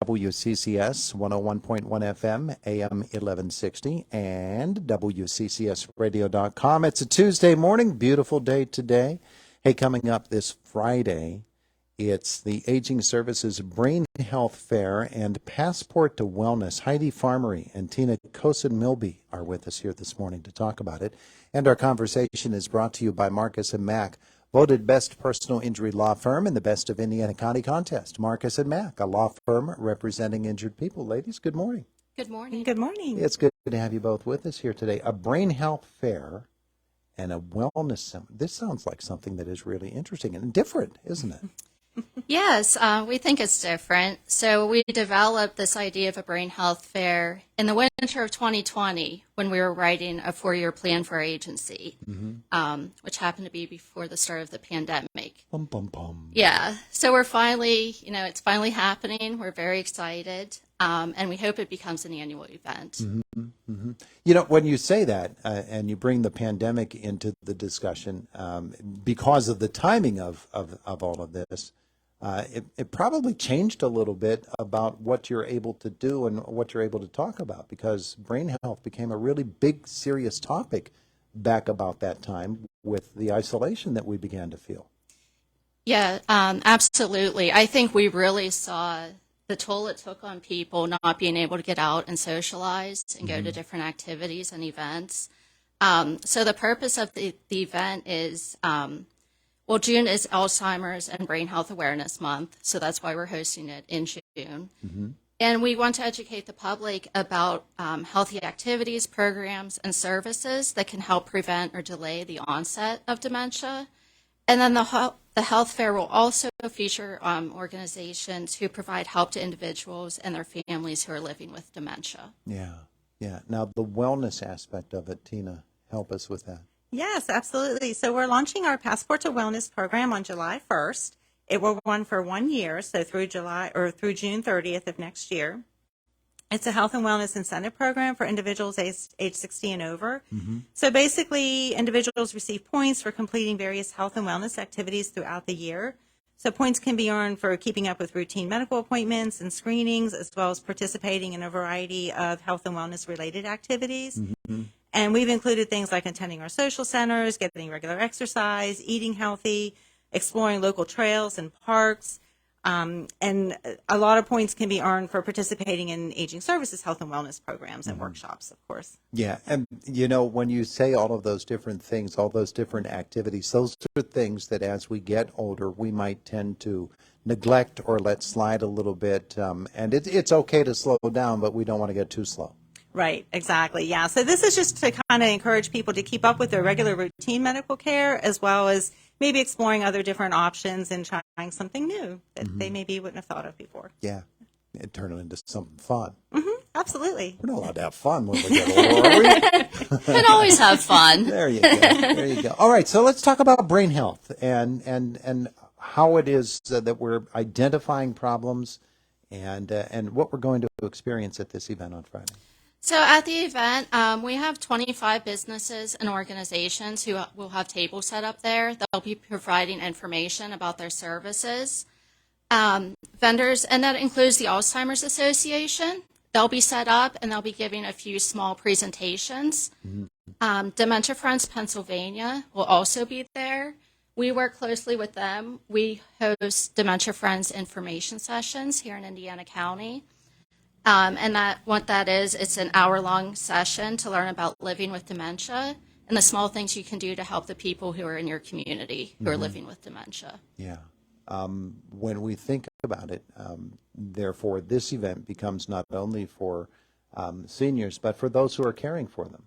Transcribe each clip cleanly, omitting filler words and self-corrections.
WCCS 101.1 FM, AM 1160, and WCCSradio.com. It's a Tuesday morning, beautiful day today. Hey, coming up this Friday, it's the Aging Services Brain Health Fair and Passport to Wellness. Heidi Farmery and Kocan-Milby are with us here this morning to talk about it. And our conversation is brought to you by Marcus & Mack, voted best personal injury law firm in the Best of Indiana County contest. Marcus & Mack, a law firm representing injured people. Ladies, good morning. Good morning. Good morning. It's good to have you both with us here today. A brain health fair and a wellness center. This sounds like something that is really interesting and different, isn't it? Yes, we think it's different. So we developed this idea of a brain health fair in the winter of 2020 when we were writing a 4-year plan for our agency, which happened to be before the start of the pandemic. Bum, bum, bum. Yeah, so we're finally, it's finally happening. We're very excited, and we hope it becomes an annual event. When you say that and you bring the pandemic into the discussion, because of the timing of all of this, it probably changed a little bit about what you're able to do and what you're able to talk about, because brain health became a really big, serious topic back about that time with the isolation that we began to feel. Yeah, absolutely. I think we really saw the toll it took on people not being able to get out and socialize and go to different activities and events. So the purpose of the event is, June is Alzheimer's and Brain Health Awareness Month, so that's why we're hosting it in June. And we want to educate the public about healthy activities, programs, and services that can help prevent or delay the onset of dementia. And then the health fair will also feature organizations who provide help to individuals and their families who are living with dementia. Yeah. Now, the wellness aspect of it, Tina, help us with that. Yes, absolutely. So we're launching our Passport to Wellness program on July 1st. It will run for 1 year, so through June 30th of next year. It's a health and wellness incentive program for individuals age 60 and over. So basically, individuals receive points for completing various health and wellness activities throughout the year. So points can be earned for keeping up with routine medical appointments and screenings, as well as participating in a variety of health and wellness related activities. And we've included things like attending our social centers, getting regular exercise, eating healthy, exploring local trails and parks. And a lot of points can be earned for participating in aging services, health and wellness programs and workshops, of course. Yeah, and when you say all of those different things, all those different activities, those are things that as we get older, we might tend to neglect or let slide a little bit. And it's okay to slow down, but we don't want to get too slow. Right, exactly. Yeah. So this is just to kind of encourage people to keep up with their regular routine medical care, as well as maybe exploring other different options and trying something new that they maybe wouldn't have thought of before. Yeah, it turned into something fun. Absolutely. We're not allowed to have fun when we get older, are we? And always have fun. There you go. All right, so let's talk about brain health and how it is that we're identifying problems and what we're going to experience at this event on Friday. So at the event, we have 25 businesses and organizations who will have tables set up there. They'll be providing information about their services. Vendors, and that includes the Alzheimer's Association. They'll be set up and they'll be giving a few small presentations. Dementia Friends Pennsylvania will also be there. We work closely with them. We host Dementia Friends information sessions here in Indiana County. And what that is, it's an hour-long session to learn about living with dementia and the small things you can do to help the people who are in your community who are living with dementia. Yeah. When we think about it, therefore, this event becomes not only for seniors, but for those who are caring for them.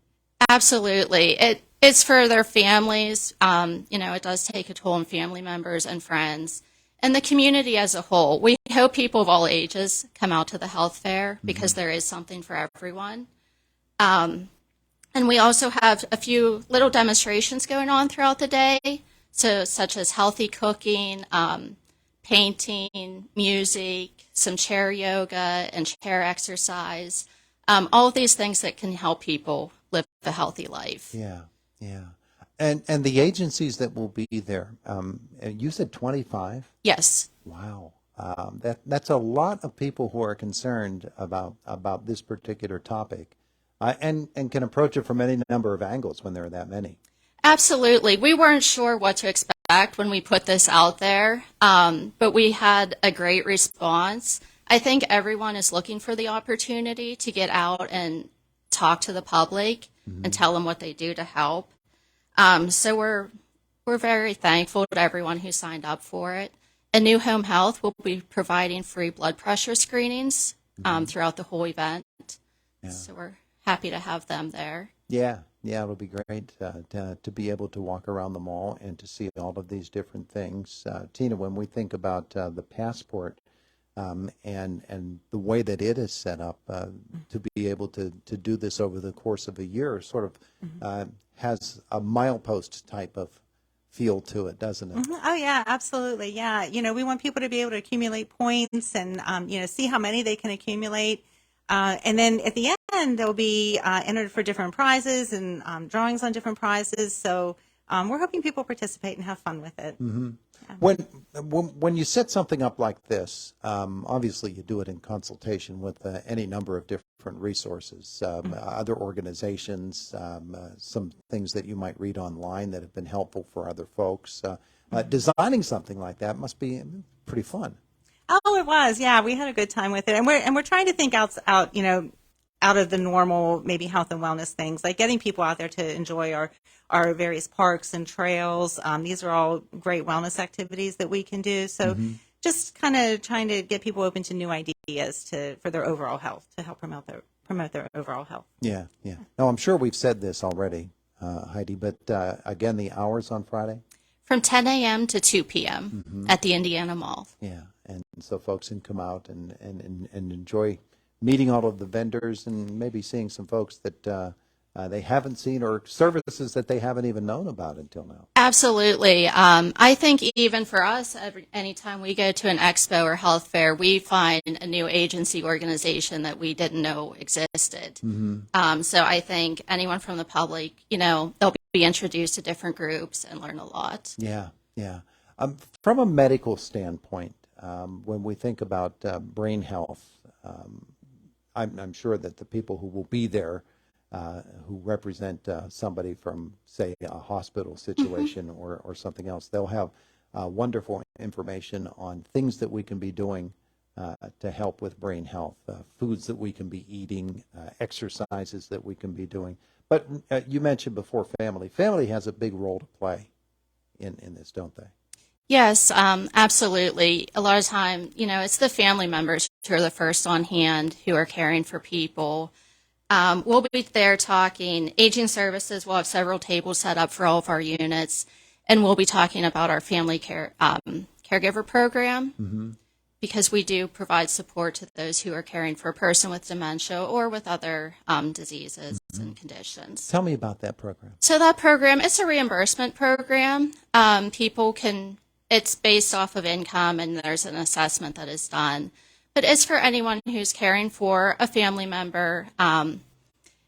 Absolutely. It's for their families. It does take a toll on family members and friends. And the community as a whole. We hope people of all ages come out to the health fair because there is something for everyone. And we also have a few little demonstrations going on throughout the day, so such as healthy cooking, painting, music, some chair yoga and chair exercise, all of these things that can help people live a healthy life. Yeah. And the agencies that will be there, you said 25? Yes. Wow. That's a lot of people who are concerned about this particular topic, and can approach it from any number of angles when there are that many. Absolutely. We weren't sure what to expect when we put this out there, but we had a great response. I think everyone is looking for the opportunity to get out and talk to the public and tell them what they do to help. So we're very thankful to everyone who signed up for it. And New Home Health will be providing free blood pressure screenings throughout the whole event. Yeah. So we're happy to have them there. Yeah, it'll be great to be able to walk around the mall and to see all of these different things. Tina, when we think about the passport and the way that it is set up to be able to do this over the course of a year, sort of has a milepost type of feel to it, doesn't it? Oh, yeah, absolutely. Yeah. We want people to be able to accumulate points and, see how many they can accumulate. And then at the end, they'll be entered for different prizes and drawings on different prizes. So we're hoping people participate and have fun with it. Mm-hmm. Yeah. When you set something up like this, obviously you do it in consultation with any number of different resources, other organizations, some things that you might read online that have been helpful for other folks. Designing something like that must be pretty fun. Oh, it was. Yeah, we had a good time with it, and we're trying to think out of the normal, maybe health and wellness things, like getting people out there to enjoy our various parks and trails. These are all great wellness activities that we can do. So just kind of trying to get people open to new ideas for their overall health, to help promote their overall health. Yeah. No, I'm sure we've said this already, Heidi, but again, the hours on Friday? From 10 a.m. to 2 p.m. At the Indiana Mall. Yeah, and so folks can come out and enjoy meeting all of the vendors and maybe seeing some folks that they haven't seen or services that they haven't even known about until now. Absolutely. I think even for us, anytime we go to an expo or health fair, we find a new agency organization that we didn't know existed. So I think anyone from the public, they'll be introduced to different groups and learn a lot. Yeah. From a medical standpoint, when we think about brain health, I'm sure that the people who will be there who represent somebody from, say, a hospital situation or something else, they'll have wonderful information on things that we can be doing to help with brain health, foods that we can be eating, exercises that we can be doing. But you mentioned before family. Family has a big role to play in this, don't they? Yes, absolutely. A lot of time, it's the family members who are the first on hand who are caring for people. We'll be there talking aging services. We'll have several tables set up for all of our units, and we'll be talking about our family care caregiver program because we do provide support to those who are caring for a person with dementia or with other diseases and conditions. Tell me about that program. So that program, it's a reimbursement program. It's based off of income, and there's an assessment that is done. But it's for anyone who's caring for a family member, and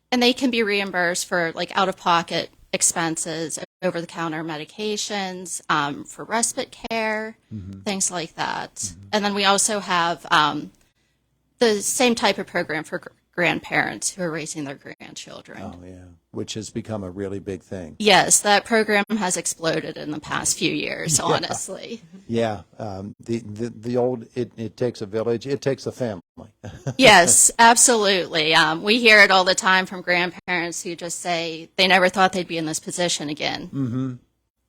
they can be reimbursed for out-of-pocket expenses, over-the-counter medications, for respite care, things like that. And then we also have the same type of program for grandparents who are raising their grandchildren. Oh, yeah, which has become a really big thing. Yes, that program has exploded in the past few years, honestly. Yeah, the old, it takes a village, it takes a family. Yes, absolutely. We hear it all the time from grandparents who just say they never thought they'd be in this position again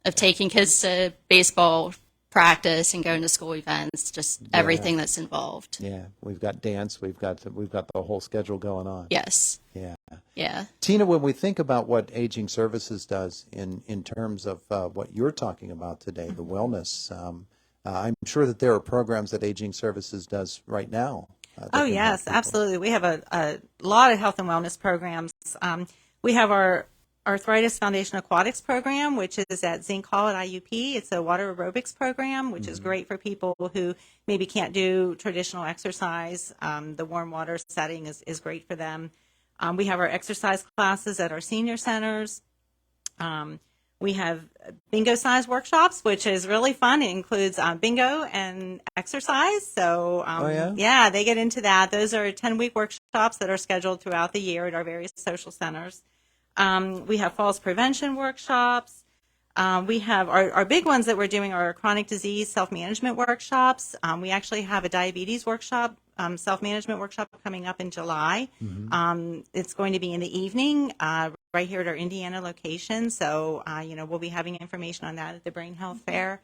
of taking kids to baseball practice and going to school events, just everything that's involved. Yeah, we've got dance, we've got the whole schedule going on. Yes. Yeah. Tina, when we think about what Aging Services does in terms of what you're talking about today, the wellness, I'm sure that there are programs that Aging Services does right now. Oh, yes, absolutely. We have a lot of health and wellness programs. We have our Arthritis Foundation Aquatics program, which is at Zinc Hall at IUP. It's a water aerobics program, which is great for people who maybe can't do traditional exercise. The warm water setting is great for them. We have our exercise classes at our senior centers. We have bingo size workshops, which is really fun. It includes bingo and exercise. So, yeah? they get into that. Those are 10-week workshops that are scheduled throughout the year at our various social centers. We have falls prevention workshops. We have our big ones that we're doing are chronic disease self-management workshops. We actually have a diabetes workshop, self-management workshop coming up in July. It's going to be in the evening right here at our Indiana location. So, we'll be having information on that at the Brain Health Fair.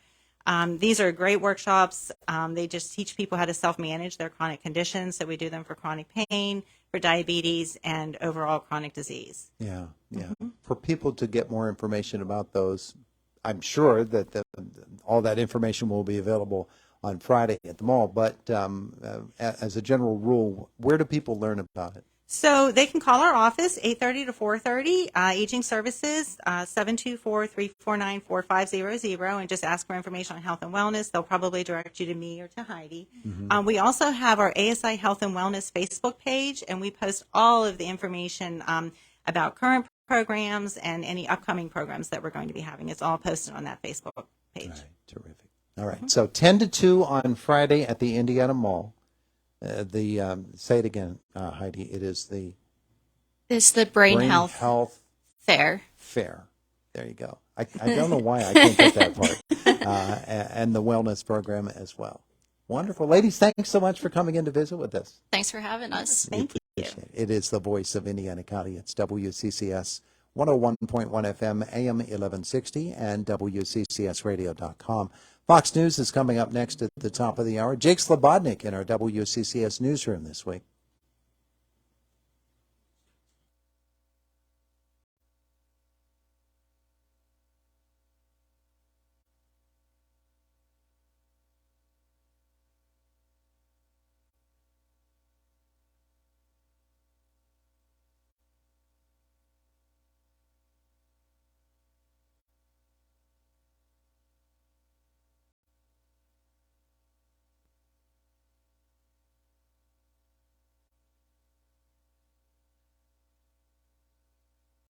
These are great workshops. They just teach people how to self-manage their chronic conditions. So we do them for chronic pain, for diabetes, and overall chronic disease. Yeah. For people to get more information about those, I'm sure that all that information will be available on Friday at the mall. But as a general rule, where do people learn about it? So they can call our office, 8:30 to 4:30, Aging Services, 724-349-4500, and just ask for information on health and wellness. They'll probably direct you to me or to Heidi. We also have our ASI Health and Wellness Facebook page, and we post all of the information about current programs and any upcoming programs that we're going to be having. It's all posted on that Facebook page. All right, terrific. All right, so 10 to 2 on Friday at the Indiana Mall. Say it again, Heidi. It is It's the Brain Health Fair. Fair. There you go. I don't know why I can't get that part. And the wellness program as well. Wonderful. Ladies, thanks so much for coming in to visit with us. Thanks for having us. Thank you. It is the voice of Indiana County. It's WCCS 101.1 FM, AM 1160, and WCCSradio.com. Fox News is coming up next at the top of the hour. Jake Slobodnik in our WCCS newsroom this week.